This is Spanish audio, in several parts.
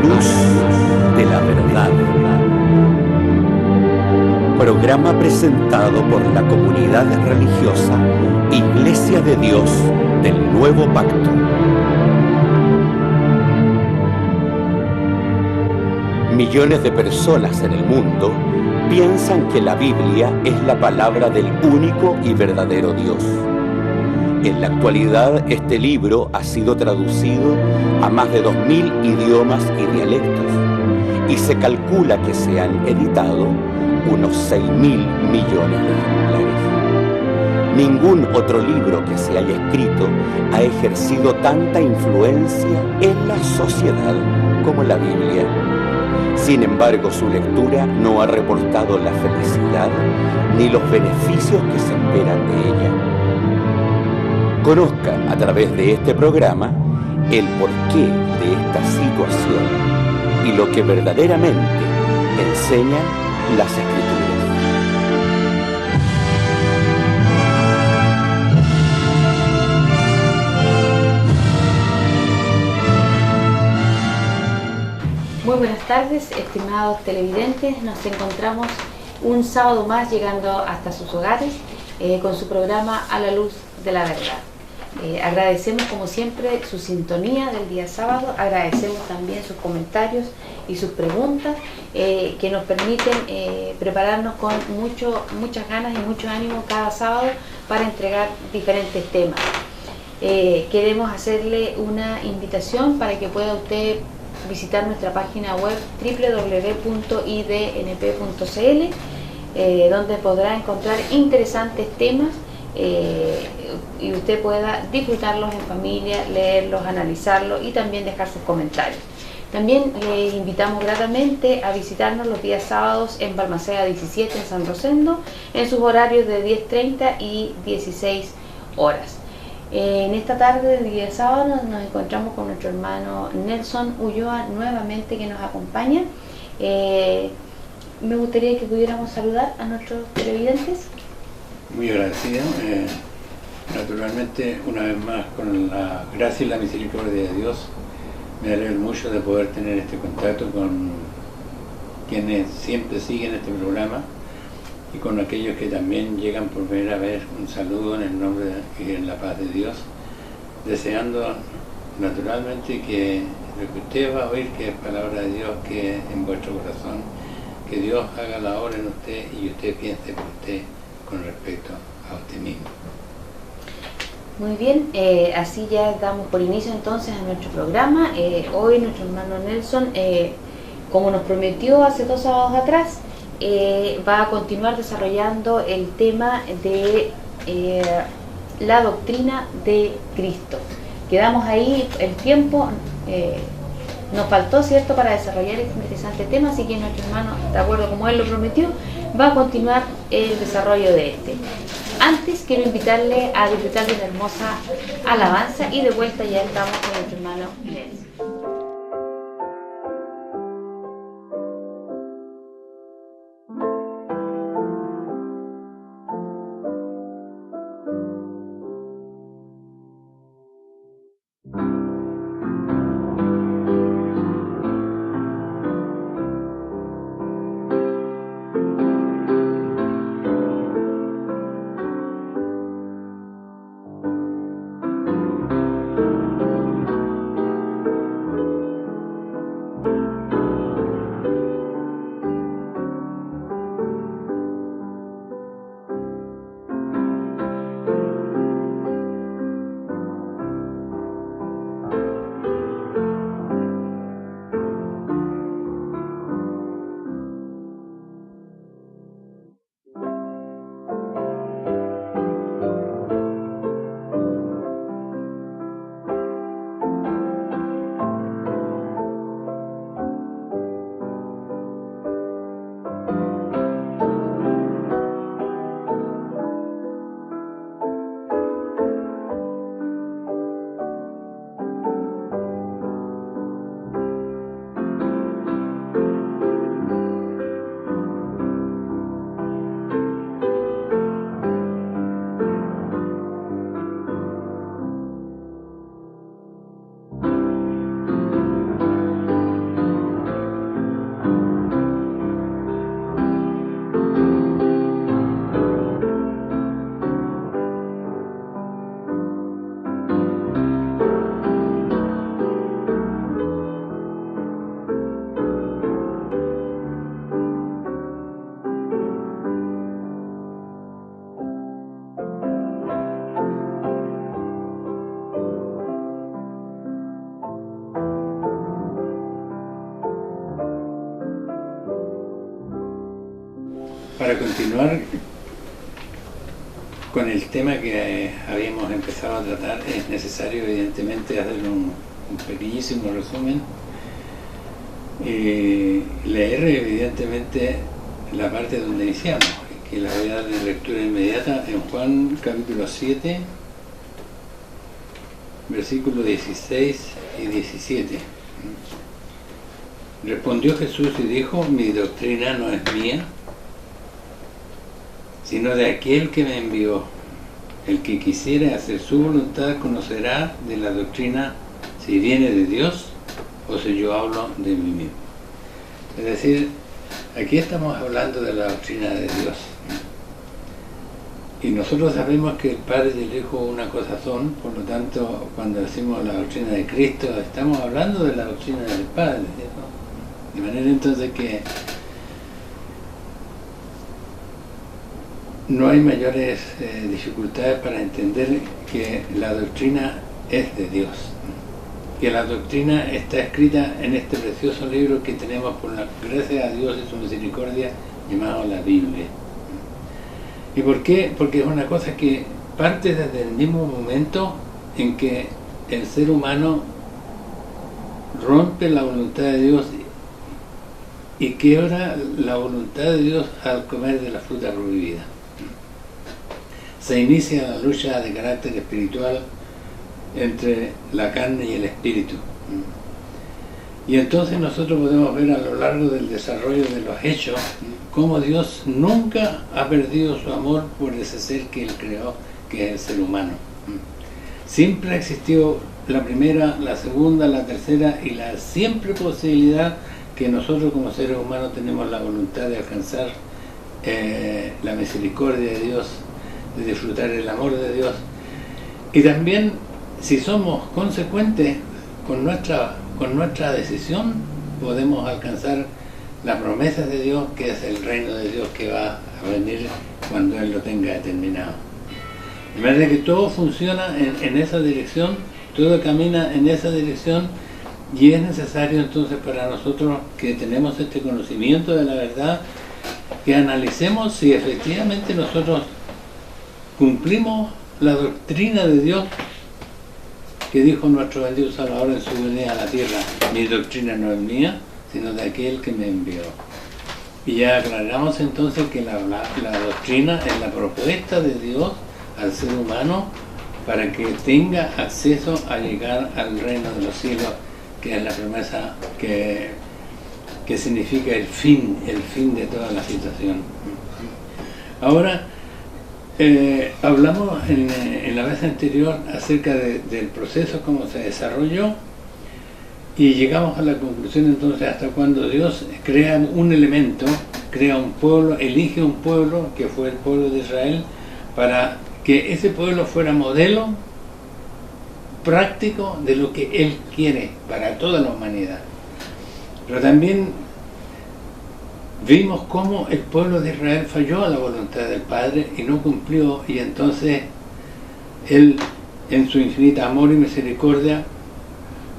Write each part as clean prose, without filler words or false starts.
luz de la verdad. Programa presentado por la comunidad religiosa Iglesia de Dios del Nuevo Pacto. Millones de personas en el mundo piensan que la Biblia es la palabra del único y verdadero Dios. En la actualidad, este libro ha sido traducido a más de 2000 idiomas y dialectos, y se calcula que se han editado unos 6.000 millones de ejemplares. Ningún otro libro que se haya escrito ha ejercido tanta influencia en la sociedad como la Biblia. Sin embargo, su lectura no ha reportado la felicidad ni los beneficios que se esperan de ella. Conozca a través de este programa el porqué de esta situación y lo que verdaderamente enseñan las Escrituras. Muy buenas tardes, estimados televidentes. Nos encontramos un sábado más llegando hasta sus hogares con su programa A la Luz de la Verdad. Agradecemos como siempre su sintonía del día sábado, agradecemos también sus comentarios y sus preguntas que nos permiten prepararnos con muchas ganas y mucho ánimo cada sábado para entregar diferentes temas. Queremos hacerle una invitación para que pueda usted visitar nuestra página web www.idnp.cl, donde podrá encontrar interesantes temas y usted pueda disfrutarlos en familia, leerlos, analizarlos y también dejar sus comentarios. También les invitamos gratamente a visitarnos los días sábados en Balmaceda 17 en San Rosendo, en sus horarios de 10:30 y 16 horas. En esta tarde de día sábado nos encontramos con nuestro hermano Nelson Ulloa nuevamente, que nos acompaña. Me gustaría que pudiéramos saludar a nuestros televidentes. Muy agradecido, naturalmente una vez más con la gracia y la misericordia de Dios me alegro mucho de poder tener este contacto con quienes siempre siguen este programa y con aquellos que también llegan por primera vez. Un saludo en el nombre y en la paz de Dios, deseando naturalmente que lo que usted va a oír, que es palabra de Dios, que en vuestro corazón, que Dios haga la obra en usted y usted piense por usted con respecto a usted mismo. Muy bien, así ya damos por inicio entonces a nuestro programa. Hoy nuestro hermano Nelson, como nos prometió hace 2 sábados atrás, va a continuar desarrollando el tema de la doctrina de Cristo. Quedamos ahí, el tiempo nos faltó, ¿cierto?, para desarrollar este interesante tema, así que nuestro hermano, de acuerdo como él lo prometió, va a continuar el desarrollo de este. Antes quiero invitarle a disfrutar de una hermosa alabanza y de vuelta ya estamos con nuestro hermano Nelson. para continuar con el tema que habíamos empezado a tratar, es necesario evidentemente hacer un pequeñísimo resumen y leer evidentemente la parte donde iniciamos, que la voy a dar de lectura inmediata en Juan capítulo 7, versículos 16 y 17. Respondió Jesús y dijo: mi doctrina no es mía, sino de aquel que me envió. El que quisiera hacer su voluntad conocerá de la doctrina si viene de Dios o si yo hablo de mí mismo. Es decir, aquí estamos hablando de la doctrina de Dios. Y nosotros sabemos que el Padre y el Hijo una cosa son, por lo tanto, cuando decimos la doctrina de Cristo, estamos hablando de la doctrina del Padre, ¿no? De manera entonces que no hay mayores dificultades para entender que la doctrina es de Dios, que la doctrina está escrita en este precioso libro que tenemos por la gracia a Dios y su misericordia, llamado la Biblia. ¿Y por qué? Porque es una cosa que parte desde el mismo momento en que el ser humano rompe la voluntad de Dios y quiebra la voluntad de Dios al comer de la fruta prohibida. Se inicia la lucha de carácter espiritual entre la carne y el espíritu. Y entonces nosotros podemos ver a lo largo del desarrollo de los hechos cómo Dios nunca ha perdido su amor por ese ser que Él creó, que es el ser humano. Siempre ha existido la primera, la segunda, la tercera y la siempre posibilidad que nosotros como seres humanos tenemos la voluntad de alcanzar la misericordia de Dios, de disfrutar el amor de Dios. Y también, si somos consecuentes con nuestra decisión, podemos alcanzar las promesas de Dios, que es el reino de Dios que va a venir cuando Él lo tenga determinado. De manera que todo funciona en esa dirección, todo camina en esa dirección, y es necesario entonces para nosotros que tenemos este conocimiento de la verdad, que analicemos si efectivamente nosotros cumplimos la doctrina de Dios que dijo nuestro bendito Salvador en su venida a la tierra: mi doctrina no es mía, sino de aquel que me envió. Y ya aclaramos entonces que la doctrina es la propuesta de Dios al ser humano para que tenga acceso a llegar al reino de los cielos, que es la promesa que significa el fin de toda la situación. Ahora, hablamos en la vez anterior acerca del proceso, cómo se desarrolló, y llegamos a la conclusión entonces hasta cuando Dios crea un elemento, crea un pueblo, elige un pueblo que fue el pueblo de Israel, para que ese pueblo fuera modelo práctico de lo que Él quiere para toda la humanidad. Pero también vimos cómo el pueblo de Israel falló a la voluntad del Padre y no cumplió, y entonces Él, en su infinita amor y misericordia,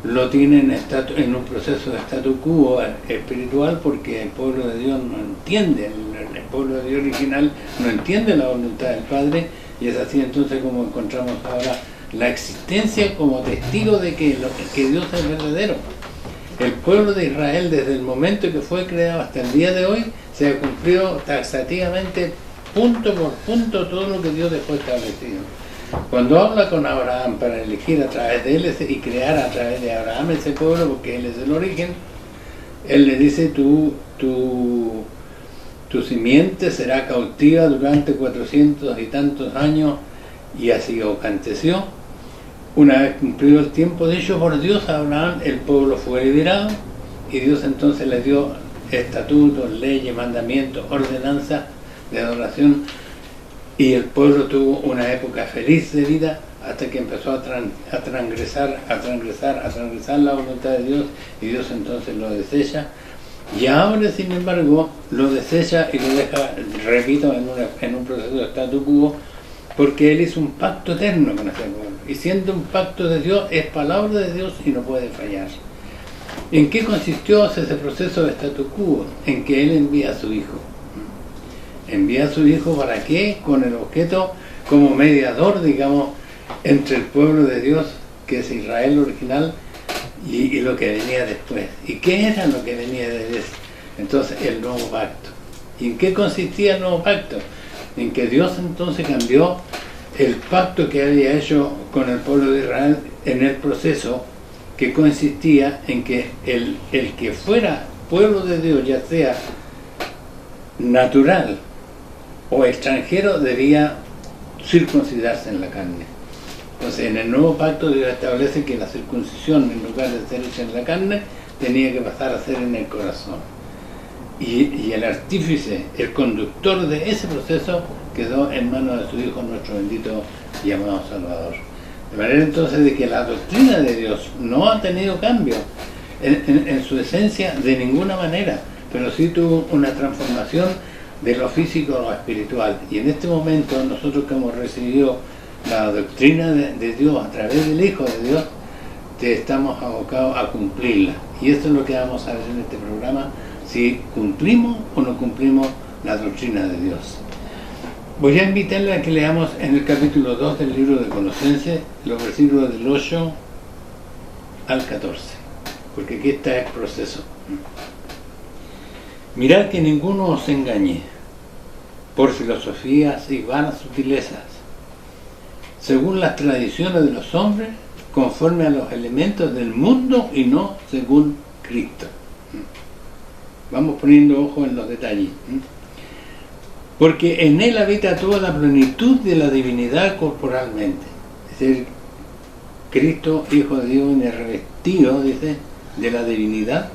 lo tiene en un proceso de statu quo espiritual, porque el pueblo de Dios no entiende, el pueblo de Dios original no entiende la voluntad del Padre, y es así entonces como encontramos ahora la existencia como testigo de que Dios es verdadero. El pueblo de Israel, desde el momento que fue creado hasta el día de hoy, se ha cumplido taxativamente, punto por punto, todo lo que Dios dejó establecido. Cuando habla con Abraham para elegir a través de él y crear a través de Abraham ese pueblo, porque él es el origen, él le dice: tu simiente será cautiva durante 400 y tantos años, y así aconteció. Una vez cumplido el tiempo dicho por Dios a Abraham, el pueblo fue liberado, y Dios entonces le dio estatutos, leyes, mandamientos, ordenanzas de adoración, y el pueblo tuvo una época feliz de vida hasta que empezó a transgresar la voluntad de Dios, y Dios entonces lo desecha, y ahora sin embargo lo desecha y lo deja, repito, en un proceso de statu quo, porque Él hizo un pacto eterno con ese pueblo, y siendo un pacto de Dios, es palabra de Dios y no puede fallar. ¿En qué consistió ese proceso de statu quo? En que Él envía a su Hijo. Envía a su Hijo, ¿para qué? Con el objeto como mediador, digamos, entre el pueblo de Dios, que es Israel original, y lo que venía después. ¿Y qué era lo que venía después? Entonces, el nuevo pacto. ¿Y en qué consistía el nuevo pacto? En que Dios entonces cambió el pacto que había hecho con el pueblo de Israel en el proceso, que consistía en que el que fuera pueblo de Dios, ya sea natural o extranjero, debía circuncidarse en la carne. Entonces, en el nuevo pacto Dios establece que la circuncisión, en lugar de ser hecha en la carne, tenía que pasar a ser en el corazón. Y el artífice, el conductor de ese proceso, quedó en manos de su Hijo, nuestro bendito y amado Salvador. De manera entonces de que la doctrina de Dios no ha tenido cambio en su esencia de ninguna manera, pero sí tuvo una transformación de lo físico a lo espiritual. Y en este momento nosotros que hemos recibido la doctrina de Dios a través del Hijo de Dios, estamos abocados a cumplirla. Y esto es lo que vamos a ver en este programa, si cumplimos o no cumplimos la doctrina de Dios. Voy a invitarle a que leamos en el capítulo 2 del libro de Colosenses, los versículos del 8 al 14, porque aquí está el proceso. Mirad que ninguno os engañe por filosofías y vanas sutilezas, según las tradiciones de los hombres, conforme a los elementos del mundo y no según Cristo. Vamos poniendo ojo en los detalles. Porque en él habita toda la plenitud de la divinidad corporalmente. Es decir, Cristo, Hijo de Dios, viene revestido, dice, de la divinidad.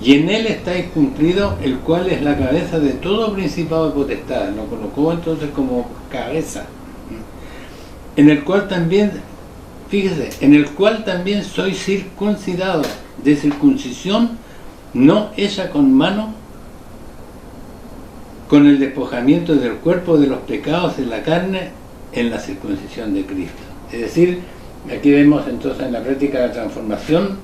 Y en él estáis cumplido, el cual es la cabeza de todo principado de potestad. Lo colocó entonces como cabeza. En el cual también, fíjese, en el cual también sois circuncidados, de circuncisión no hecha con mano, con el despojamiento del cuerpo de los pecados en la carne, en la circuncisión de Cristo. Es decir, aquí vemos entonces en la práctica la transformación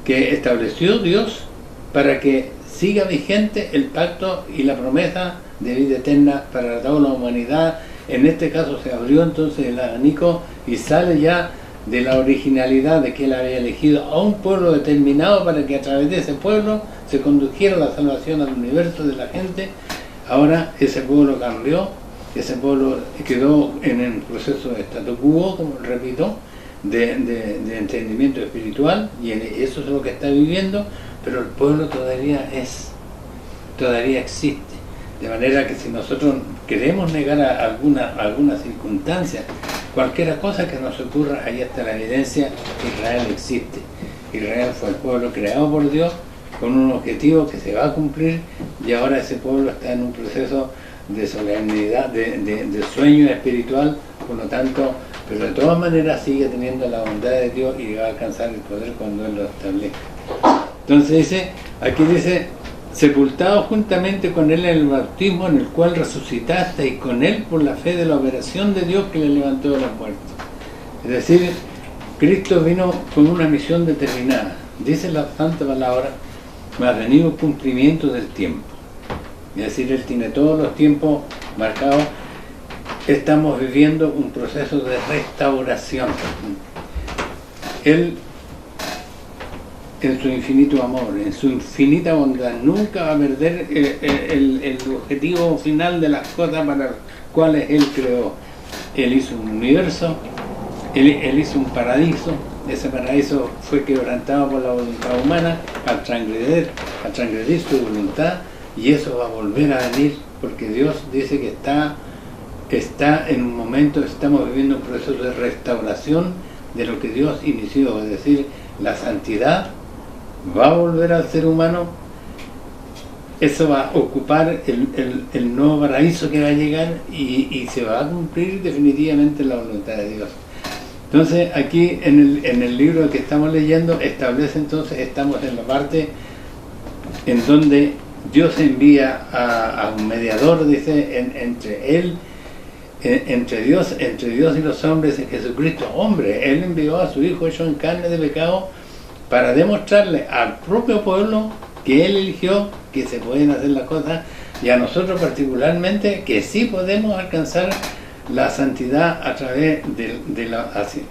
que estableció Dios para que siga vigente el pacto y la promesa de vida eterna para toda la humanidad. En este caso se abrió entonces el abanico y sale ya de la originalidad de que él había elegido a un pueblo determinado para que a través de ese pueblo se condujera la salvación al universo de la gente. Ahora ese pueblo cambió, ese pueblo quedó en el proceso de statu quo, como repito, de entendimiento espiritual, y eso es lo que está viviendo, pero el pueblo todavía existe. De manera que si nosotros queremos negar a alguna circunstancia, cualquier cosa que nos ocurra, ahí está la evidencia que Israel existe. Israel fue el pueblo creado por Dios con un objetivo que se va a cumplir, y ahora ese pueblo está en un proceso de solemnidad, de sueño espiritual, por lo tanto, pero de todas maneras sigue teniendo la bondad de Dios y va a alcanzar el poder cuando Él lo establezca. Entonces aquí dice, sepultado juntamente con Él en el bautismo, en el cual resucitaste, y con Él por la fe de la operación de Dios que le levantó de los muertos. Es decir, Cristo vino con una misión determinada. Dice la santa palabra, me ha venido el cumplimiento del tiempo. Es decir, Él tiene todos los tiempos marcados. Estamos viviendo un proceso de restauración. Él, en su infinito amor, en su infinita bondad, nunca va a perder el objetivo final de las cosas para las cuales Él creó. Él hizo un universo, Él hizo un paraíso. Ese paraíso fue quebrantado por la voluntad humana al transgredir su voluntad, y eso va a volver a venir, porque Dios dice que está en un momento, estamos viviendo un proceso de restauración de lo que Dios inició, es decir, la santidad va a volver al ser humano. Eso va a ocupar el nuevo paraíso que va a llegar, y se va a cumplir definitivamente la voluntad de Dios. Entonces aquí en el libro que estamos leyendo establece entonces, estamos en la parte en donde Dios envía a un mediador, dice, entre Dios y los hombres, en Jesucristo, hombre. Él envió a su Hijo hecho en carne de pecado para demostrarle al propio pueblo que Él eligió que se pueden hacer las cosas y a nosotros particularmente, que sí podemos alcanzar la santidad a través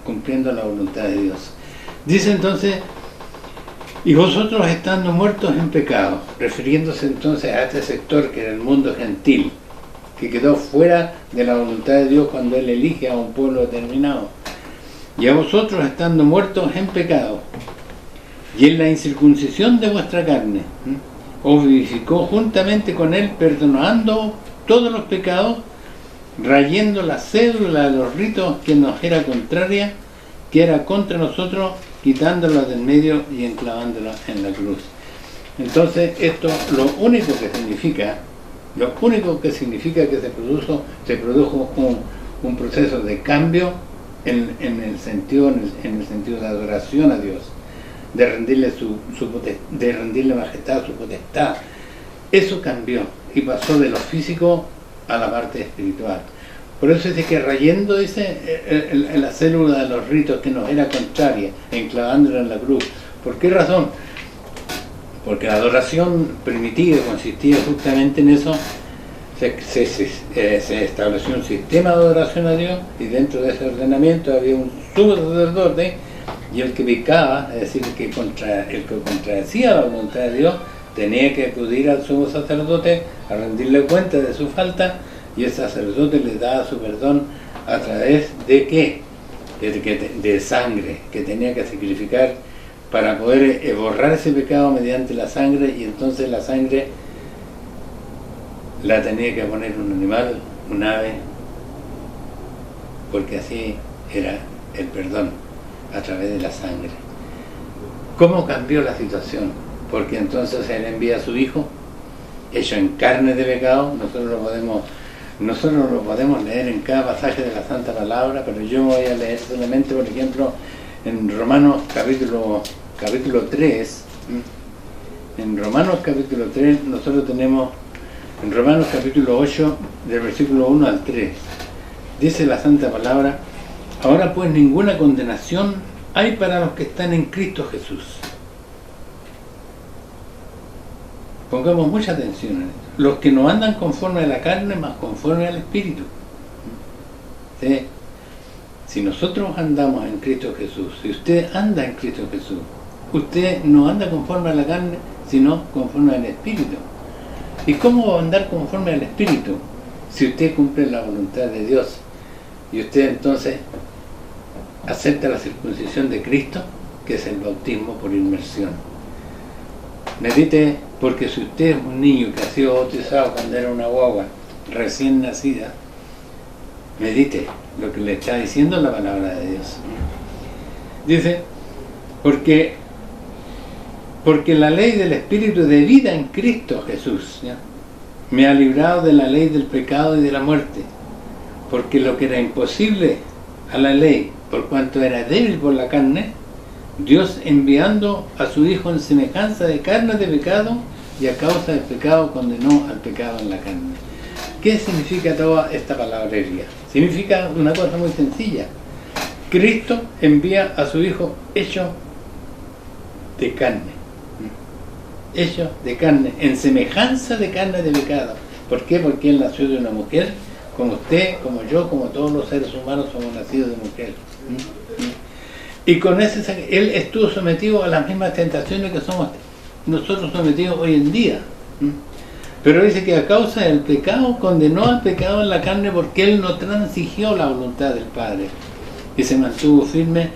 cumpliendo la voluntad de Dios. Dice entonces, y vosotros estando muertos en pecado, refiriéndose entonces a este sector que era el mundo gentil, que quedó fuera de la voluntad de Dios cuando Él elige a un pueblo determinado. Y a vosotros estando muertos en pecado, y en la incircuncisión de vuestra carne, os vivificó juntamente con Él, perdonando todos los pecados, rayendo la cédula de los ritos que nos era contraria, que era contra nosotros, quitándola del medio y enclavándola en la cruz. Entonces esto lo único que significa que se produjo un proceso de cambio en el sentido de adoración a Dios, de rendirle de rendirle majestad a su potestad. Eso cambió y pasó de lo físico a la parte espiritual. Por eso dice que rayendo la célula de los ritos que nos era contraria, enclavándola en la cruz. ¿Por qué razón? Porque la adoración primitiva consistía justamente en eso. Se estableció un sistema de adoración a Dios, y dentro de ese ordenamiento había un sumo sacerdote, y el que pecaba, es decir, el que contradecía la voluntad de Dios, tenía que acudir al sumo sacerdote a rendirle cuenta de su falta, y el sacerdote le daba su perdón a través de ¿qué? De sangre, que tenía que sacrificar para poder borrar ese pecado mediante la sangre, y entonces la sangre la tenía que poner un animal, un ave, porque así era el perdón, a través de la sangre. ¿Cómo cambió la situación? Porque entonces Él envía a su Hijo, hecho en carne de pecado. Nosotros lo podemos leer en cada pasaje de la Santa Palabra, pero yo voy a leer solamente, por ejemplo, en Romanos capítulo 3. En Romanos capítulo 3 nosotros tenemos, en Romanos capítulo 8, del versículo 1 al 3, dice la Santa Palabra: ahora pues ninguna condenación hay para los que están en Cristo Jesús. Pongamos mucha atención en esto. Los que no andan conforme a la carne, más conforme al Espíritu. ¿Sí? Si nosotros andamos en Cristo Jesús, si usted anda en Cristo Jesús, usted no anda conforme a la carne, sino conforme al Espíritu. ¿Y cómo va a andar conforme al Espíritu? Si usted cumple la voluntad de Dios, y usted entonces acepta la circuncisión de Cristo, que es el bautismo por inmersión. Medite, porque si usted es un niño que ha sido bautizado cuando era una guagua recién nacida, medite lo que le está diciendo la palabra de Dios. Dice, porque la ley del Espíritu de vida en Cristo Jesús, ¿ya?, me ha librado de la ley del pecado y de la muerte, porque lo que era imposible a la ley, por cuanto era débil por la carne, Dios, enviando a su Hijo en semejanza de carne de pecado, y a causa del pecado condenó al pecado en la carne. ¿Qué significa toda esta palabrería? Significa una cosa muy sencilla. Cristo envía a su Hijo hecho de carne, en semejanza de carne de pecado. ¿Por qué? Porque Él nació de una mujer, como usted, como yo, como todos los seres humanos somos nacidos de mujer. Y con ese, Él estuvo sometido a las mismas tentaciones que somos nosotros sometidos hoy en día. Pero dice que a causa del pecado condenó al pecado en la carne, porque Él no transigió la voluntad del Padre y se mantuvo firme,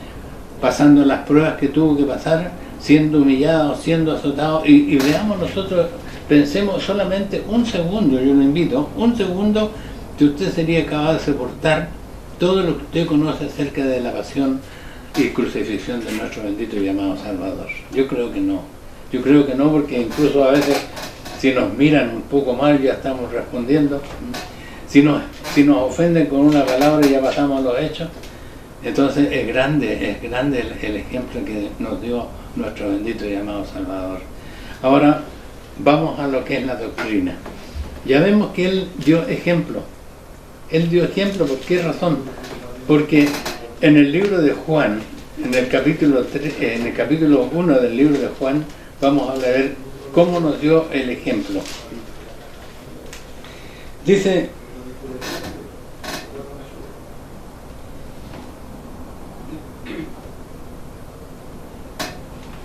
pasando las pruebas que tuvo que pasar, siendo humillado, siendo azotado. Y veamos nosotros, pensemos solamente un segundo, yo lo invito, un segundo, que usted sería capaz de soportar todo lo que usted conoce acerca de la pasión y crucifixión de nuestro bendito y amado Salvador. Yo creo que no. Yo creo que no, porque incluso a veces, si nos miran un poco mal, ya estamos respondiendo. Si nos ofenden con una palabra, ya pasamos a los hechos. Entonces es grande el ejemplo que nos dio nuestro bendito y amado Salvador. Ahora vamos a lo que es la doctrina. Ya vemos que Él dio ejemplo. Él dio ejemplo, ¿por qué razón? Porque en el libro de Juan, en el capítulo 1 del libro de Juan, vamos a ver cómo nos dio el ejemplo. Dice,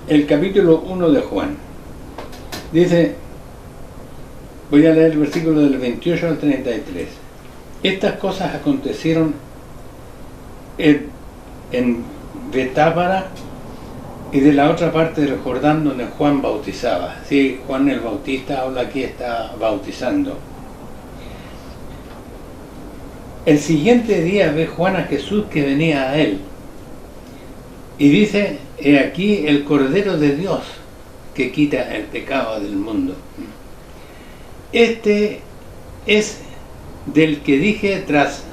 el capítulo 1 de Juan, dice, voy a leer el versículo del 28 al 33. Estas cosas acontecieron en Betábara y de la otra parte del Jordán donde Juan bautizaba. Sí, Juan el Bautista habla aquí, está bautizando. El siguiente día ve Juan a Jesús que venía a él y dice, he aquí el Cordero de Dios que quita el pecado del mundo. Este es del que dije, tras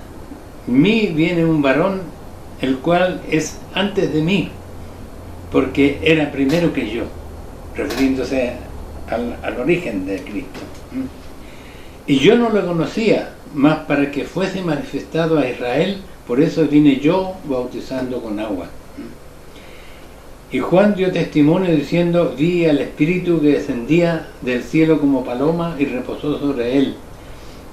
mí viene un varón, el cual es antes de mí, porque era primero que yo, refiriéndose al origen de Cristo. Y yo no lo conocía, mas para que fuese manifestado a Israel, por eso vine yo bautizando con agua. Y Juan dio testimonio diciendo, vi al Espíritu que descendía del cielo como paloma y reposó sobre él.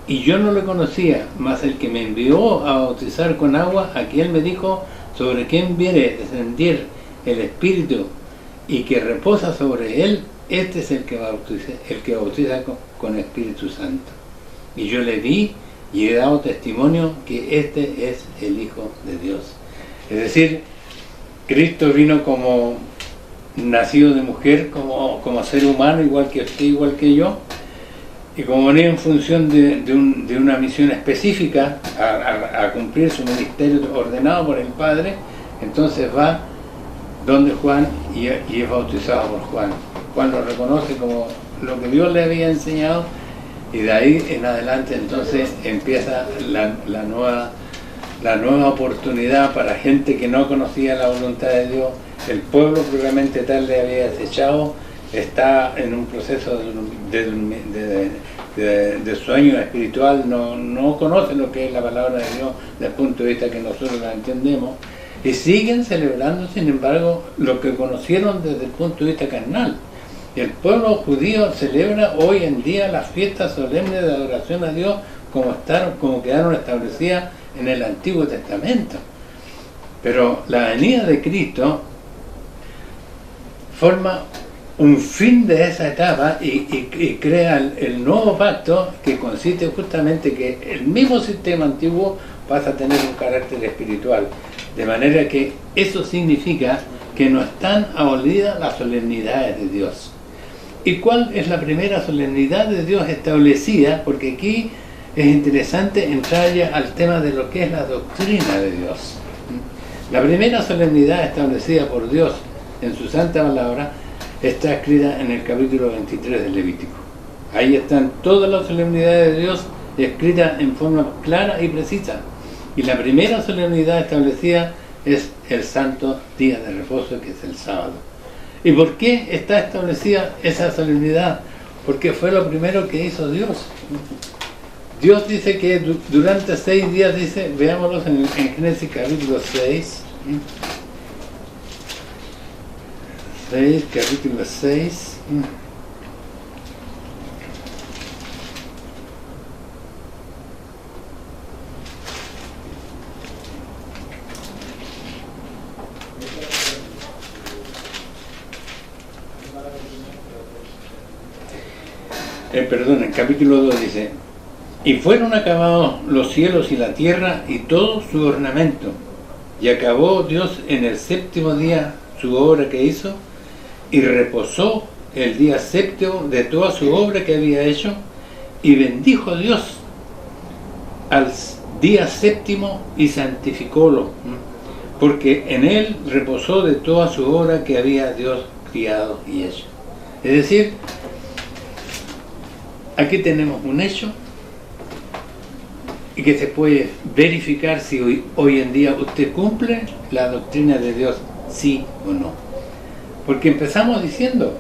Y yo no lo conocía, mas el que me envió a bautizar con agua, aquel me dijo, sobre quien viere descender el Espíritu y que reposa sobre él, este es el que bautiza con Espíritu Santo. Y yo le vi y he dado testimonio que este es el Hijo de Dios. Es decir, Cristo vino como nacido de mujer, como ser humano, igual que usted, igual que yo, y como venía en función de una misión específica a cumplir su ministerio ordenado por el Padre, entonces va donde Juan y es bautizado por Juan. Juan lo reconoce como lo que Dios le había enseñado, y de ahí en adelante entonces empieza la nueva oportunidad para gente que no conocía la voluntad de Dios. El pueblo probablemente tal le había desechado, está en un proceso de sueño espiritual, no conoce lo que es la palabra de Dios desde el punto de vista que nosotros la entendemos, y siguen celebrando, sin embargo, lo que conocieron desde el punto de vista carnal. El pueblo judío celebra hoy en día las fiestas solemnes de adoración a Dios como quedaron establecidas en el Antiguo Testamento. Pero la venida de Cristo forma un fin de esa etapa y crea el nuevo pacto, que consiste justamente que el mismo sistema antiguo pasa a tener un carácter espiritual. De manera que eso significa que no están abolidas las solemnidades de Dios. ¿Y cuál es la primera solemnidad de Dios establecida? Porque aquí es interesante entrar ya al tema de lo que es la doctrina de Dios. La primera solemnidad establecida por Dios en su santa palabra está escrita en el capítulo 23 del Levítico. Ahí están todas las solemnidades de Dios escritas en forma clara y precisa. Y la primera solemnidad establecida es el santo día de reposo, que es el sábado. ¿Y por qué está establecida esa solemnidad? Porque fue lo primero que hizo Dios. Dios dice que durante 6 días, dice, veámoslos en Génesis capítulo 6. 6, capítulo 6. Perdón, en capítulo 2 dice, y fueron acabados los cielos y la tierra y todo su ornamento, y acabó Dios en el 7º día su obra que hizo, y reposó el día 7º de toda su obra que había hecho, y bendijo Dios al día 7º y santificólo, porque en él reposó de toda su obra que había Dios criado y hecho. Es decir, aquí tenemos un hecho y que se puede verificar si hoy en día usted cumple la doctrina de Dios, sí o no. Porque empezamos diciendo,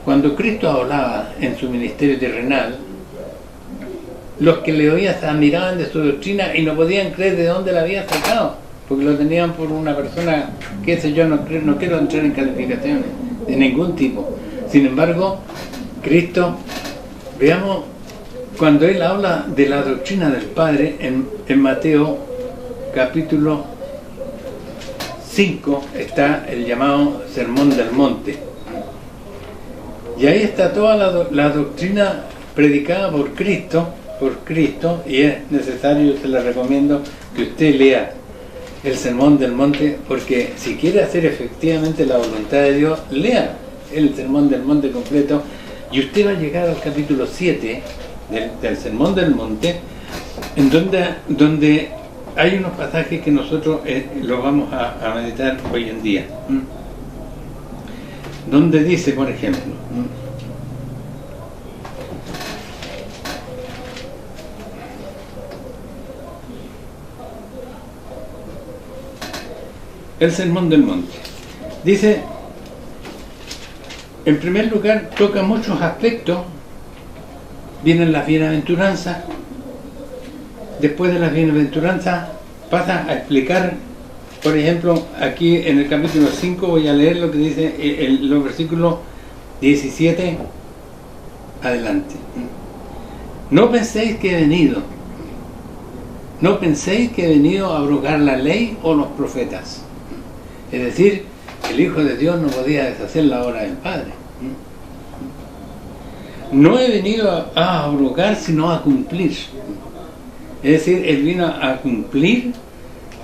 cuando Cristo hablaba en su ministerio terrenal, los que le oían se admiraban de su doctrina y no podían creer de dónde la había sacado, porque lo tenían por una persona, qué sé yo, no quiero entrar en calificaciones de ningún tipo. Sin embargo, Cristo, veamos cuando él habla de la doctrina del Padre en Mateo capítulo 5 está el llamado Sermón del Monte. Y ahí está toda la doctrina predicada por Cristo, y es necesario, se le recomiendo que usted lea el Sermón del Monte, porque si quiere hacer efectivamente la voluntad de Dios, lea el Sermón del Monte completo, y usted va a llegar al capítulo 7 del Sermón del Monte, en donde hay unos pasajes que nosotros los vamos a meditar hoy en día. Donde dice, por ejemplo, el Sermón del Monte. Dice, en primer lugar, toca muchos aspectos. Vienen las bienaventuranzas. Después de las bienaventuranzas pasa a explicar, por ejemplo, aquí en el capítulo 5 voy a leer lo que dice los versículos 17 adelante. No penséis que he venido a abrogar la ley o los profetas. Es decir, el Hijo de Dios no podía deshacer la obra del Padre. No he venido a abrogar, sino a cumplir. Es decir, Él vino a cumplir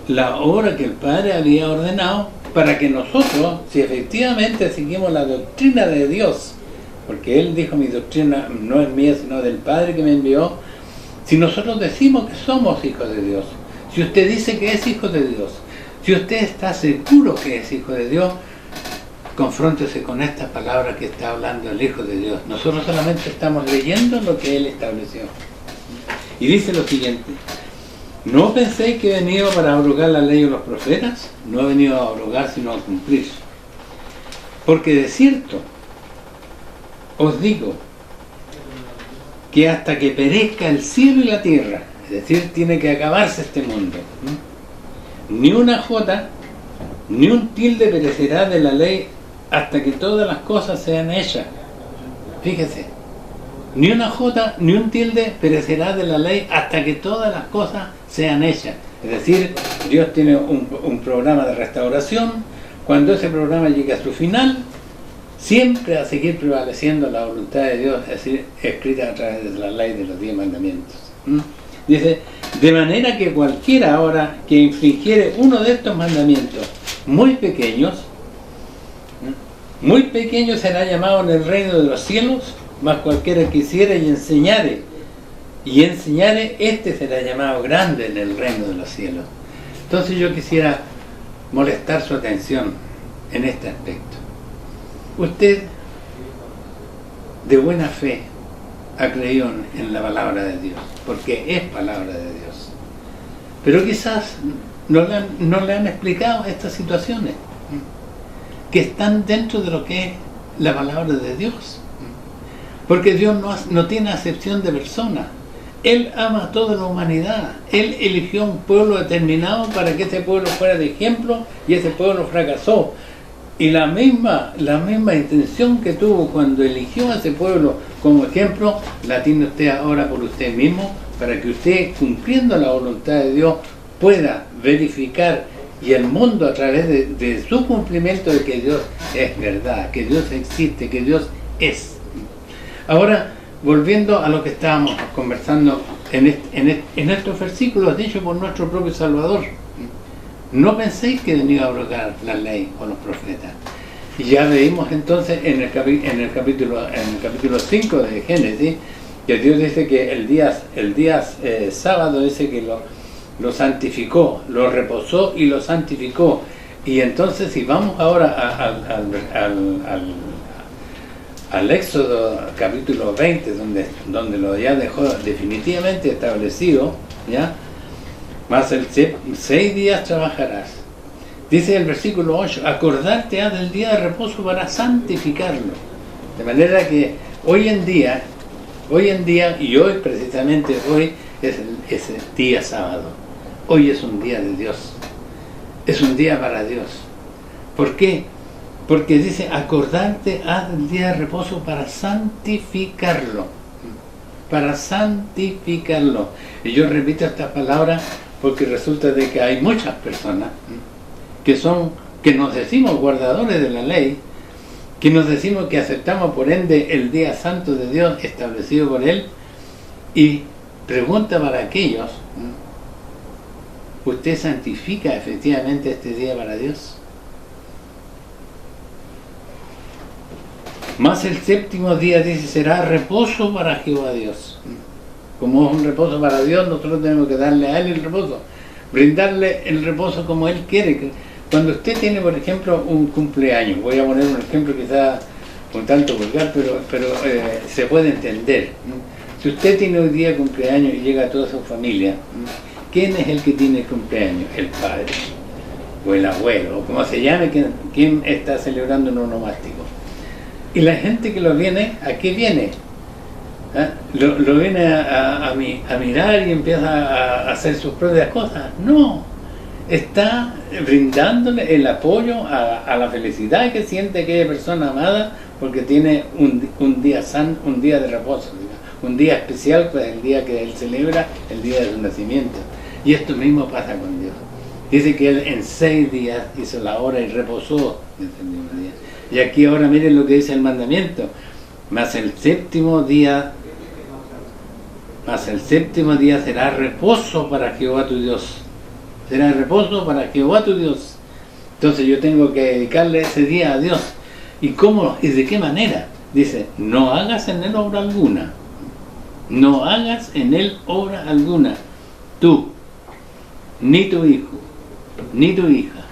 la obra que el Padre había ordenado, para que nosotros, si efectivamente seguimos la doctrina de Dios, porque Él dijo, mi doctrina no es mía, sino del Padre que me envió, si nosotros decimos que somos hijos de Dios, si usted dice que es hijo de Dios, si usted está seguro que es hijo de Dios, confróntese con esta palabra que está hablando el Hijo de Dios. Nosotros solamente estamos leyendo lo que Él estableció. Y dice lo siguiente: no penséis que he venido para abrogar la ley o los profetas. No he venido a abrogar, sino a cumplir. Porque de cierto os digo que hasta que perezca el cielo y la tierra, es decir, tiene que acabarse este mundo, ni una jota ni un tilde perecerá de la ley hasta que todas las cosas sean hechas. Fíjese, ni una jota ni un tilde perecerá de la ley hasta que todas las cosas sean hechas. Es decir, Dios tiene un programa de restauración. Cuando ese programa llegue a su final, siempre a seguir prevaleciendo la voluntad de Dios, es decir, escrita a través de la ley de los 10 mandamientos. Dice, de manera que cualquiera ahora que infringiere uno de estos mandamientos muy pequeños será llamado en el reino de los cielos, mas cualquiera que hiciere y enseñare, este será llamado grande en el reino de los cielos. Entonces yo quisiera molestar su atención en este aspecto. Usted, de buena fe, ha creído en la palabra de Dios, porque es palabra de Dios. Pero quizás no le han explicado estas situaciones que están dentro de lo que es la palabra de Dios. Porque Dios no tiene acepción de personas. Él ama a toda la humanidad. Él eligió un pueblo determinado para que ese pueblo fuera de ejemplo, y ese pueblo fracasó. Y la misma intención que tuvo cuando eligió a ese pueblo como ejemplo, la tiene usted ahora por usted mismo, para que usted, cumpliendo la voluntad de Dios, pueda verificar, y el mundo a través de su cumplimiento, de que Dios es verdad, que Dios existe, que Dios es. Ahora, volviendo a lo que estábamos conversando en estos versículos dichos por nuestro propio Salvador: no penséis que he venido a abrogar la ley o los profetas. Y ya veíamos entonces en el capítulo 5 de Génesis, que Dios dice que el día sábado, dice que lo santificó, lo reposó y lo santificó. Y entonces, si vamos ahora al Éxodo capítulo 20, donde lo ya dejó definitivamente establecido, ¿ya? Más 6 días trabajarás. Dice el versículo 8, acordarte has del día de reposo para santificarlo. De manera que hoy en día, y hoy precisamente hoy, es el día sábado. Hoy es un día de Dios. Es un día para Dios. ¿Por qué? Porque dice, acordarte has del día de reposo para santificarlo. para santificarlo. Y yo repito estas palabras porque resulta de que hay muchas personas que nos decimos guardadores de la ley, que nos decimos que aceptamos por ende el día santo de Dios establecido por Él, y pregunta para aquellos, ¿usted santifica efectivamente este día para Dios? Más el séptimo día, dice, será reposo para Jehová Dios. Como es un reposo para Dios, nosotros tenemos que darle a Él el reposo, brindarle el reposo como Él quiere. Cuando usted tiene, por ejemplo, un cumpleaños, voy a poner un ejemplo quizá un tanto vulgar, pero se puede entender. Si usted tiene hoy día cumpleaños y llega a toda su familia, ¿quién es el que tiene el cumpleaños? El padre, o el abuelo, o como se llame, ¿quién está celebrando en un onomástico? Y la gente que lo viene, ¿a qué viene? ¿Ah? Lo viene a mirar y empieza a hacer sus propias cosas. No, está brindándole el apoyo a la felicidad que siente aquella persona amada, porque tiene un día santo, un día de reposo, un día especial, pues el día que él celebra, el día de su nacimiento. Y esto mismo pasa con Dios. Dice que Él en 6 días hizo la obra y reposó desde el mismo día. Y aquí ahora miren lo que dice el mandamiento. Mas el séptimo día será reposo para Jehová tu Dios. Será reposo para Jehová tu Dios. Entonces yo tengo que dedicarle ese día a Dios. ¿Y cómo? ¿Y de qué manera? Dice, no hagas en él obra alguna. No hagas en él obra alguna. Tú, ni tu hijo, ni tu hija,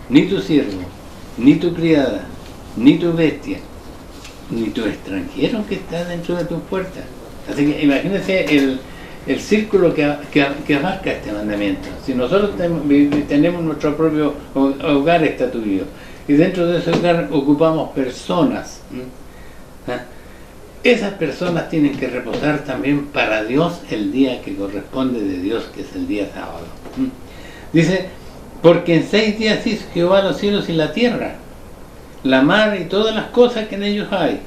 ni tu siervo, ni tu criada, ni tu bestia, ni tu extranjero que está dentro de tus puertas. Así que imagínense el círculo que abarca este mandamiento. Si nosotros tenemos nuestro propio hogar estatuido, y dentro de ese hogar ocupamos personas, esas personas tienen que reposar también para Dios el día que corresponde de Dios, que es el día sábado. Dice, porque en 6 días hizo Jehová los cielos y la tierra, la mar y todas las cosas que en ellos hay.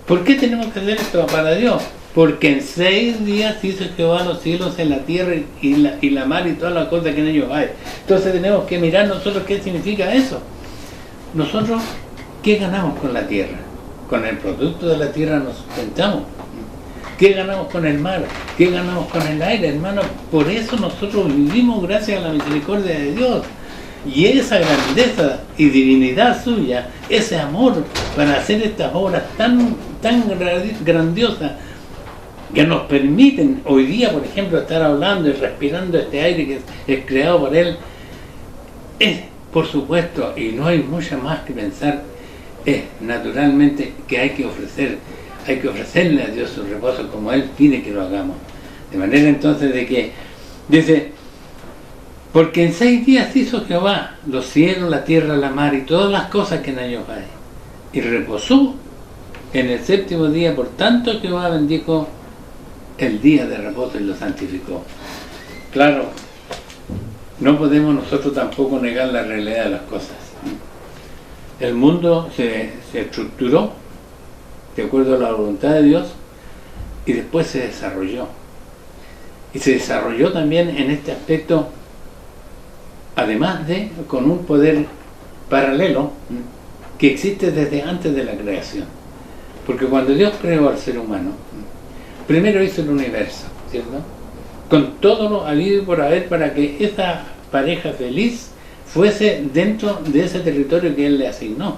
¿Por qué tenemos que hacer esto para Dios? Porque en 6 días hizo Jehová los cielos y la tierra y la mar y todas las cosas que en ellos hay. Entonces tenemos que mirar nosotros qué significa eso. Nosotros, ¿qué ganamos con la tierra? Con el producto de la tierra nos sustentamos. ¿Qué ganamos con el mar? ¿Qué ganamos con el aire, hermano? Por eso nosotros vivimos gracias a la misericordia de Dios. Y esa grandeza y divinidad suya, ese amor para hacer estas obras tan grandiosas, que nos permiten hoy día, por ejemplo, estar hablando y respirando este aire que es creado por Él, es, por supuesto, y no hay mucho más que pensar, es naturalmente que hay que ofrecerle a Dios su reposo como Él pide que lo hagamos. De manera entonces de que, dice, porque en 6 días hizo Jehová los cielos, la tierra, la mar y todas las cosas que en ellos hay. Y reposó en el 7º día, por tanto Jehová bendijo el día de reposo y lo santificó. Claro, no podemos nosotros tampoco negar la realidad de las cosas. El mundo se estructuró de acuerdo a la voluntad de Dios y después se desarrolló. Y se desarrolló también en este aspecto, además de con un poder paralelo que existe desde antes de la creación. Porque cuando Dios creó al ser humano, primero hizo el universo, ¿cierto? Con todo lo habido y por haber para que esa pareja feliz fuese dentro de ese territorio que Él le asignó.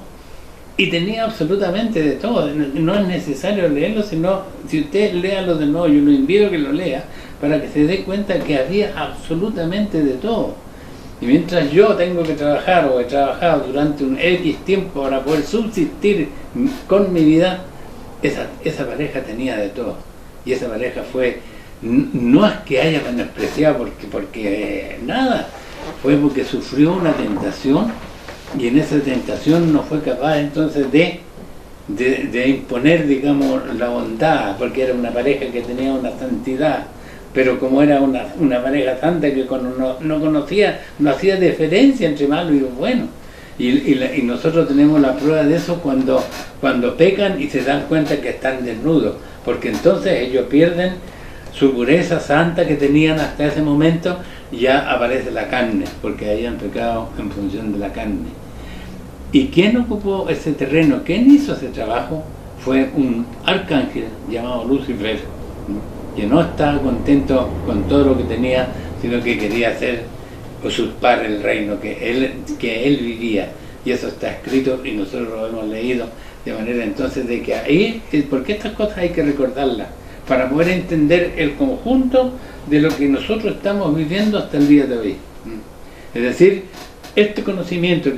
Y tenía absolutamente de todo. No es necesario leerlo, sino si usted léalo de nuevo, yo lo invito a que lo lea, para que se dé cuenta que había absolutamente de todo. Y mientras yo tengo que trabajar o he trabajado durante un X tiempo para poder subsistir con mi vida, esa pareja tenía de todo. Y esa pareja fue, no es que haya menospreciado porque nada, fue porque sufrió una tentación y en esa tentación no fue capaz entonces de imponer, digamos, la bondad, porque era una pareja que tenía una santidad. Pero como era una pareja santa que no conocía, no hacía diferencia entre malo y bueno. Y nosotros tenemos la prueba de eso cuando pecan y se dan cuenta que están desnudos. porque entonces ellos pierden su pureza santa que tenían hasta ese momento, y ya aparece la carne, porque hayan pecado en función de la carne. ¿Y quién ocupó ese terreno? ¿Quién hizo ese trabajo? Fue un arcángel llamado Lucifer, que no estaba contento con todo lo que tenía, sino que quería hacer usurpar el reino que él vivía. Y eso está escrito y nosotros lo hemos leído, de manera entonces de que ahí, porque estas cosas hay que recordarlas, para poder entender el conjunto de lo que nosotros estamos viviendo hasta el día de hoy. Es decir, este conocimiento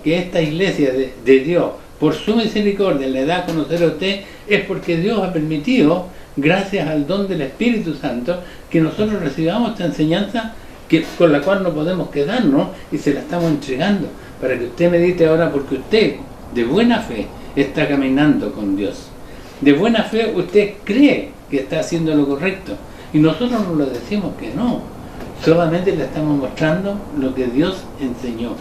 que esta iglesia de Dios, por su misericordia, le da a conocer a usted, es porque Dios ha permitido, gracias al don del Espíritu Santo, que nosotros recibamos esta enseñanza con la cual no podemos quedarnos, y se la estamos entregando, para que usted medite ahora, porque usted, de buena fe, está caminando con Dios. De buena fe usted cree que está haciendo lo correcto, y nosotros no le decimos que no, solamente le estamos mostrando lo que Dios enseñó,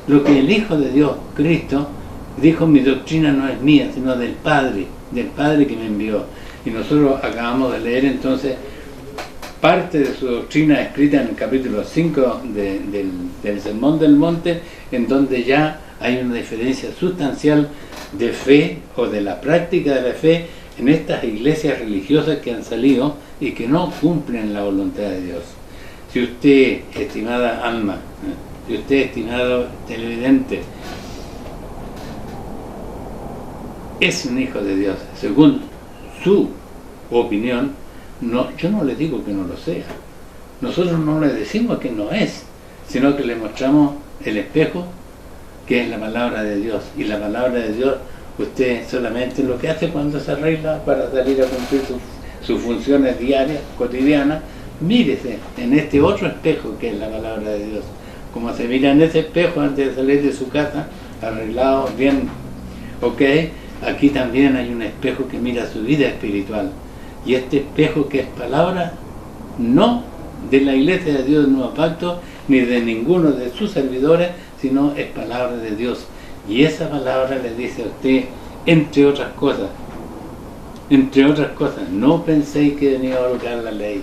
lo que el Hijo de Dios, Cristo, dijo: mi doctrina no es mía, sino del Padre que me envió. Y nosotros acabamos de leer entonces parte de su doctrina escrita en el capítulo 5 del Sermón del Monte, en donde ya hay una diferencia sustancial de fe, o de la práctica de la fe, en estas iglesias religiosas que han salido y que no cumplen la voluntad de Dios. Si usted, estimada alma, si usted, estimado televidente, es un hijo de Dios, según su opinión, yo no le digo que no lo sea. Nosotros no le decimos que no es, sino que le mostramos el espejo, que es la palabra de Dios. Y la palabra de Dios, usted solamente lo que hace cuando se arregla para salir a cumplir sus funciones diarias, cotidianas, mírese en este otro espejo que es la palabra de Dios. Como se mira en ese espejo antes de salir de su casa, arreglado, bien, ok, aquí también hay un espejo que mira su vida espiritual. Y este espejo, que es palabra, no de la Iglesia de Dios del Nuevo Pacto, ni de ninguno de sus servidores, sino es palabra de Dios. Y esa palabra le dice a usted, entre otras cosas, no penséis que he venido a abrogar la ley,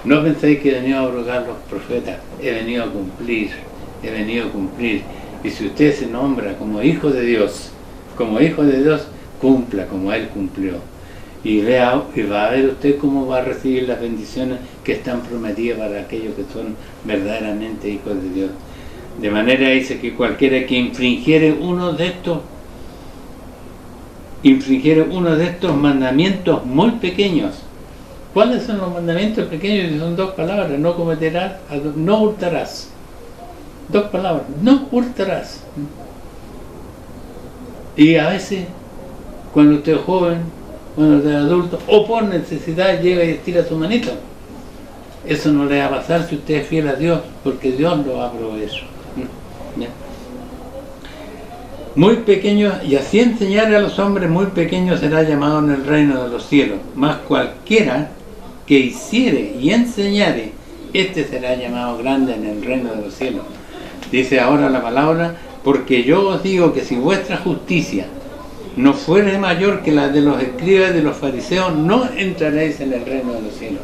no penséis que he venido a abrogar los profetas, he venido a cumplir. Y si usted se nombra como hijo de Dios, cumpla como Él cumplió. Y va a ver usted cómo va a recibir las bendiciones que están prometidas para aquellos que son verdaderamente hijos de Dios. De manera, dice, que cualquiera que infringiere uno de estos mandamientos muy pequeños. ¿Cuáles son los mandamientos pequeños? Son dos palabras: no cometerás, no hurtarás. Dos palabras: no hurtarás. Y a veces, cuando usted es joven, cuando usted es adulto, o por necesidad, llega y estira su manito. Eso no le va a pasar si usted es fiel a Dios, porque Dios lo va a proveer. ¿Ya? Muy pequeño, y así enseñar a los hombres muy pequeños será llamado en el reino de los cielos. Mas cualquiera que hiciere y enseñare, este será llamado grande en el reino de los cielos. Dice ahora la palabra: porque yo os digo que si vuestra justicia no fuere mayor que la de los escribas y de los fariseos, no entraréis en el reino de los cielos.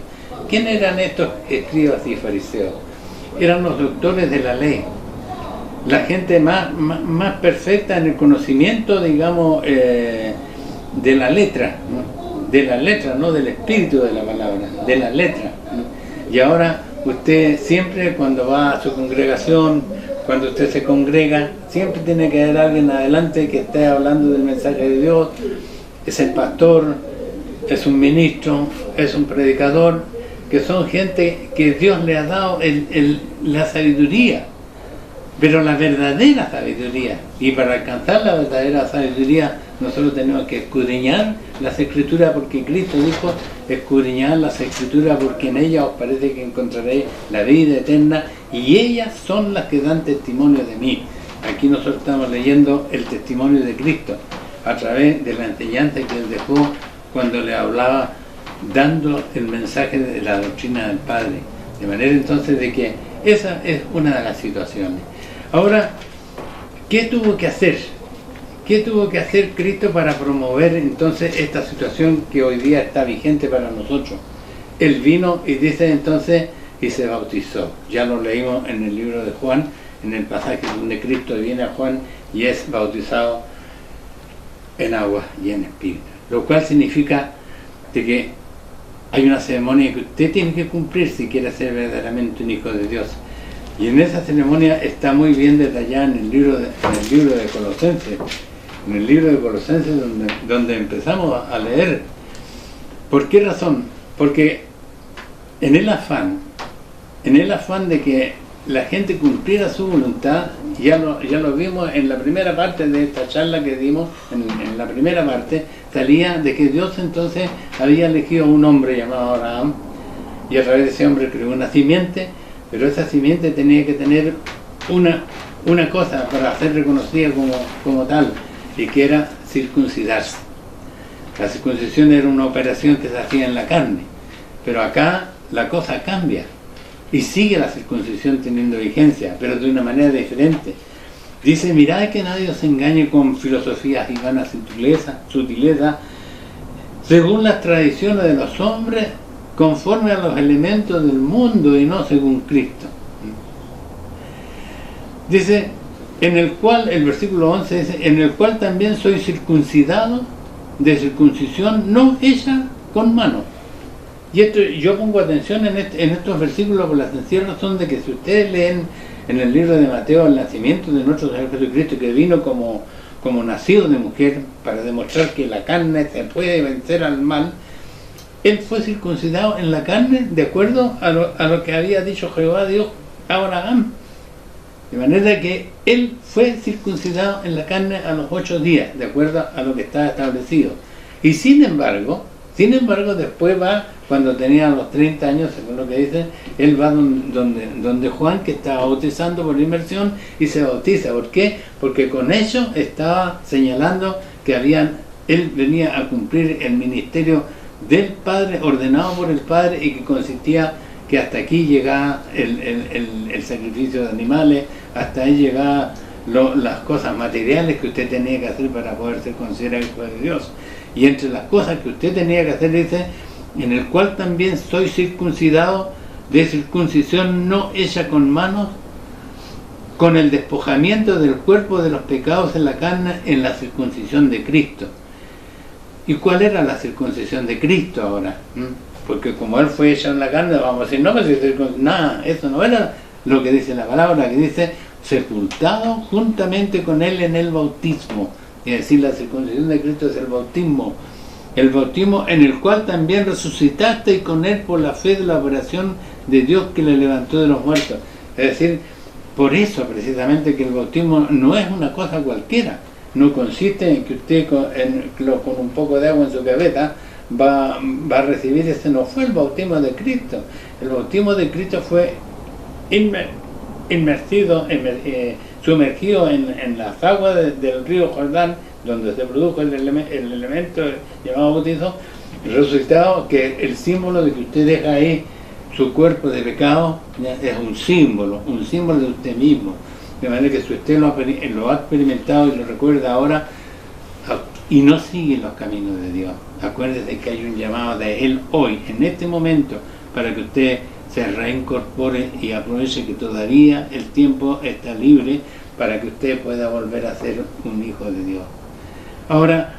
¿Quién eran estos escribas y fariseos? Eran los doctores de la ley, la gente más perfecta en el conocimiento, digamos, de la letra, no del espíritu de la palabra, de la letra. Y ahora usted siempre, cuando va a su congregación, cuando usted se congrega, siempre tiene que haber alguien adelante que esté hablando del mensaje de Dios. Es el pastor, es un ministro, es un predicador, que son gente que Dios le ha dado la sabiduría, pero la verdadera sabiduría. Y para alcanzar la verdadera sabiduría, nosotros tenemos que escudriñar las Escrituras, porque Cristo dijo: escudriñad las Escrituras, porque en ellas os parece que encontraréis la vida eterna, y ellas son las que dan testimonio de mí. Aquí nosotros estamos leyendo el testimonio de Cristo a través de la enseñanza que Él dejó cuando le hablaba, dando el mensaje de la doctrina del Padre. De manera entonces de que esa es una de las situaciones. Ahora, ¿qué tuvo que hacer? ¿Qué tuvo que hacer Cristo para promover entonces esta situación que hoy día está vigente para nosotros? Él vino y dice entonces, y se bautizó. Ya lo leímos en el libro de Juan, en el pasaje donde Cristo viene a Juan y es bautizado en agua y en espíritu. Lo cual significa de que hay una ceremonia que usted tiene que cumplir si quiere ser verdaderamente un hijo de Dios. Y en esa ceremonia está muy bien detallada en el libro de Colosenses. En el libro de Colosenses donde empezamos a leer. ¿Por qué razón? Porque en el afán de que la gente cumpliera su voluntad, ya lo vimos en la primera parte de esta charla que dimos, en la primera parte, salía de que Dios entonces había elegido a un hombre llamado Abraham, y a través de ese hombre creó una simiente, pero esa simiente tenía que tener una cosa para ser reconocida como tal, y que era circuncidarse. La circuncisión era una operación que se hacía en la carne, pero acá la cosa cambia y sigue la circuncisión teniendo vigencia, pero de una manera diferente. Dice, mirad que nadie os engañe con filosofías y vanas sutileza, según las tradiciones de los hombres, conforme a los elementos del mundo y no según Cristo. Dice, en el cual, el versículo 11 dice, en el cual también soy circuncidado de circuncisión no hecha con mano. Y esto, yo pongo atención en estos versículos por la sencilla razón de que si ustedes leen en el libro de Mateo el nacimiento de nuestro Señor Jesucristo, que vino como nacido de mujer para demostrar que la carne se puede vencer al mal, él fue circuncidado en la carne de acuerdo a lo que había dicho Jehová Dios a Abraham. De manera que él fue circuncidado en la carne a los 8 días, de acuerdo a lo que estaba establecido. Y sin embargo, después va, cuando tenía los 30 años, según lo que dice, él va donde Juan, que estaba bautizando por inmersión, y se bautiza. ¿Por qué? Porque con ello estaba señalando que él venía a cumplir el ministerio del Padre, ordenado por el Padre, y que consistía que hasta aquí llegaba el sacrificio de animales, hasta ahí llegaba las cosas materiales que usted tenía que hacer para poder ser considerado hijo de Dios. Y entre las cosas que usted tenía que hacer, dice, en el cual también soy circuncidado de circuncisión no hecha con manos, con el despojamiento del cuerpo de los pecados en la carne, en la circuncisión de Cristo. ¿Y cuál era la circuncisión de Cristo ahora? Porque como él fue hecho en la carne, vamos a decir, no, pues nada, eso no era lo que dice la palabra, que dice sepultado juntamente con él en el bautismo. Es decir, la circuncisión de Cristo es el bautismo en el cual también resucitaste con él por la fe de la operación de Dios que le levantó de los muertos. Es decir, por eso precisamente que el bautismo no es una cosa cualquiera, no consiste en que usted con un poco de agua en su cabeza va a recibir. Ese no fue el bautismo de Cristo. El bautismo de Cristo fue sumergido en las aguas del río Jordán, donde se produjo el elemento llamado bautizo, resucitado, que el símbolo de que usted deja ahí su cuerpo de pecado es un símbolo de usted mismo. De manera que si usted lo ha experimentado y lo recuerda ahora y no sigue los caminos de Dios, acuérdese que hay un llamado de Él hoy, en este momento, para que usted se reincorpore y aproveche que todavía el tiempo está libre para que usted pueda volver a ser un hijo de Dios. Ahora,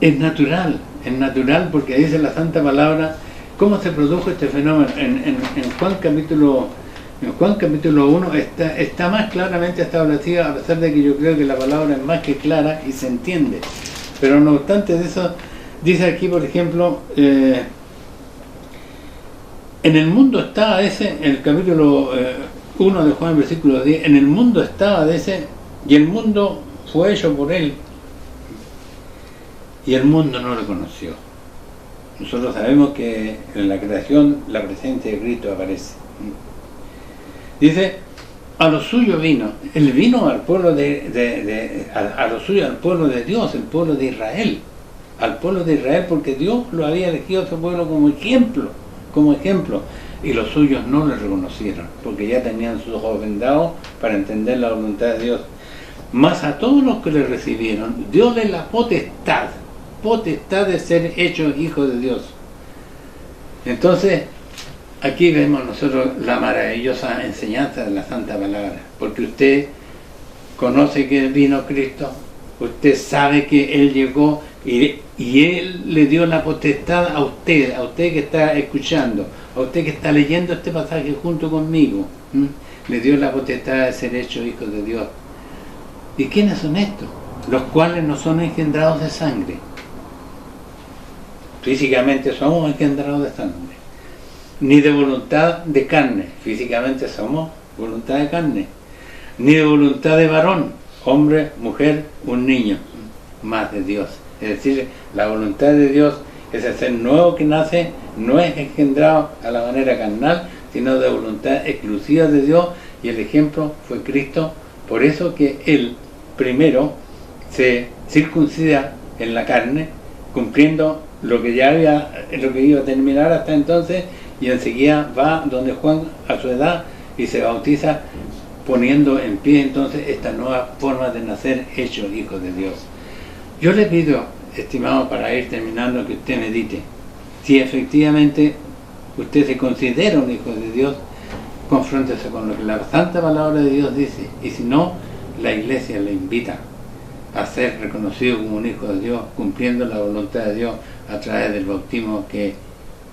es natural porque dice la Santa Palabra cómo se produjo este fenómeno. En Juan capítulo 1 está más claramente establecido, a pesar de que yo creo que la palabra es más que clara y se entiende. Pero no obstante de eso, dice aquí, por ejemplo, en el mundo estaba ese, en el capítulo 1 de Juan, versículo 10, en el mundo estaba de ese, y el mundo fue hecho por él, y el mundo no lo conoció. Nosotros sabemos que en la creación la presencia de Cristo aparece. Dice, a lo suyo vino. Él vino al pueblo a lo suyo, al pueblo de Dios, el pueblo de Israel. Al pueblo de Israel, porque Dios lo había elegido a su pueblo como ejemplo. Y los suyos no le reconocieron, porque ya tenían sus ojos vendados para entender la voluntad de Dios. Mas a todos los que le recibieron, diole la potestad de ser hechos hijos de Dios. Entonces, aquí vemos nosotros la maravillosa enseñanza de la Santa Palabra, porque usted conoce que vino Cristo, usted sabe que Él llegó y Él le dio la potestad a usted que está escuchando, a usted que está leyendo este pasaje junto conmigo, le dio la potestad de ser hechos hijos de Dios. ¿Y quiénes son estos? Los cuales no son engendrados de sangre. Físicamente somos engendrados de sangre. Ni de voluntad de carne. Físicamente somos voluntad de carne. Ni de voluntad de varón. Hombre, mujer, un niño. Más de Dios. Es decir, la voluntad de Dios, ese ser nuevo que nace, no es engendrado a la manera carnal, sino de voluntad exclusiva de Dios, y el ejemplo fue Cristo. Por eso que Él primero se circuncida en la carne, cumpliendo lo que iba a terminar hasta entonces, y enseguida va donde Juan a su edad y se bautiza, poniendo en pie entonces esta nueva forma de nacer hecho hijo de Dios. Yo le pido, estimado, para ir terminando, que usted medite si efectivamente usted se considera un hijo de Dios. Confróntese con lo que la Santa Palabra de Dios dice, y si no, la Iglesia le invita a ser reconocido como un hijo de Dios, cumpliendo la voluntad de Dios a través del bautismo que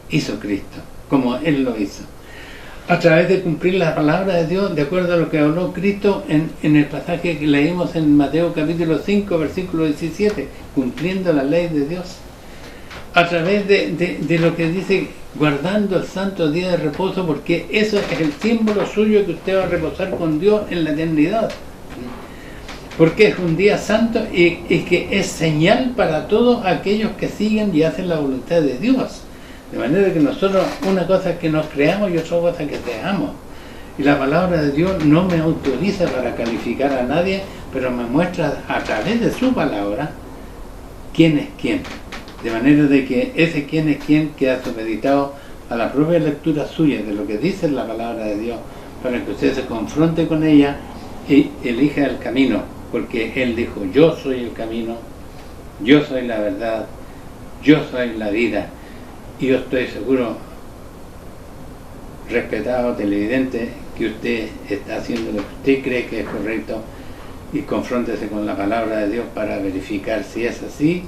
hizo Cristo, como Él lo hizo, a través de cumplir la palabra de Dios, de acuerdo a lo que habló Cristo en el pasaje que leímos en Mateo capítulo 5, versículo 17, cumpliendo la ley de Dios, a través de lo que dice, guardando el santo día de reposo, porque eso es el símbolo suyo, que usted va a reposar con Dios en la eternidad, porque es un día santo y que es señal para todos aquellos que siguen y hacen la voluntad de Dios. De manera que nosotros, una cosa es que nos creamos y otra cosa es que seamos. Y la palabra de Dios no me autoriza para calificar a nadie, pero me muestra a través de su palabra quién es quién. De manera de que ese quién es quién queda supeditado a la propia lectura suya de lo que dice la palabra de Dios, para que usted se confronte con ella y elija el camino, porque Él dijo: yo soy el camino, yo soy la verdad, yo soy la vida. Y yo estoy seguro, respetado televidente, que usted está haciendo lo que usted cree que es correcto, y confróntese con la palabra de Dios para verificar si es así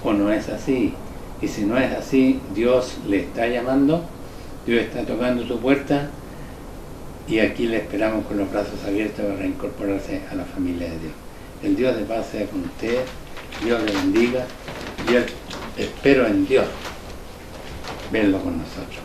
o no es así. Y si no es así, Dios le está llamando, Dios está tocando su puerta, y aquí le esperamos con los brazos abiertos para incorporarse a la familia de Dios. El Dios de paz sea con usted, Dios le bendiga, yo espero en Dios verlo con nosotros.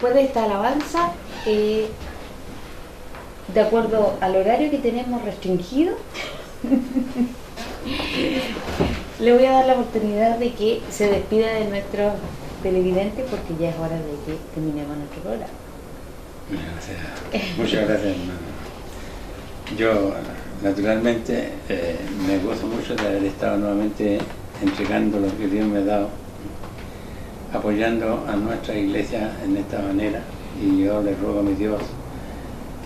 después de esta alabanza, de acuerdo al horario que tenemos restringido, le voy a dar la oportunidad de que se despida de nuestros televidentes, porque ya es hora de que terminemos nuestro programa. Muchas gracias, hermano. Yo, naturalmente, me gozo mucho de haber estado nuevamente entregando lo que Dios me ha dado, apoyando a nuestra iglesia en esta manera, y yo le ruego a mi Dios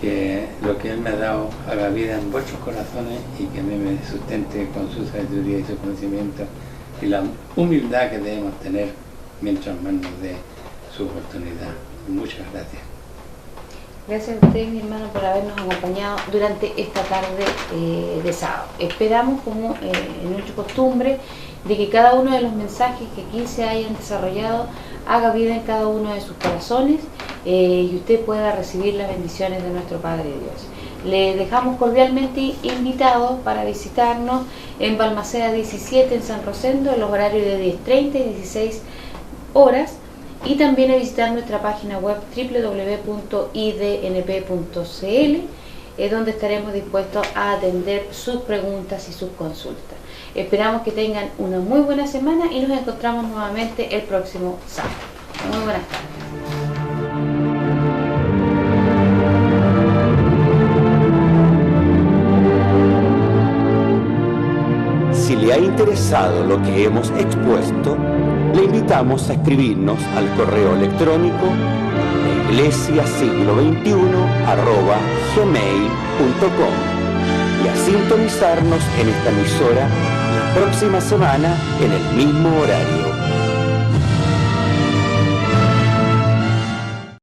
que lo que Él me ha dado haga vida en vuestros corazones y que a mí me sustente con su sabiduría y su conocimiento y la humildad que debemos tener mientras más nos dé su oportunidad. Muchas gracias. Gracias a usted, mi hermano, por habernos acompañado durante esta tarde de sábado. Esperamos, como en nuestra costumbre, de que cada uno de los mensajes que aquí se hayan desarrollado haga vida en cada uno de sus corazones y usted pueda recibir las bendiciones de nuestro Padre Dios. Le dejamos cordialmente invitados para visitarnos en Balmaceda 17 en San Rosendo en los horarios de 10:30 y 16 horas, y también a visitar nuestra página web www.idnp.cl, donde estaremos dispuestos a atender sus preguntas y sus consultas. Esperamos que tengan una muy buena semana y nos encontramos nuevamente el próximo sábado. Muy buenas tardes. Si le ha interesado lo que hemos expuesto, le invitamos a escribirnos al correo electrónico iglesiasiglo21@gmail.com y a sintonizarnos en esta emisora la próxima semana en el mismo horario.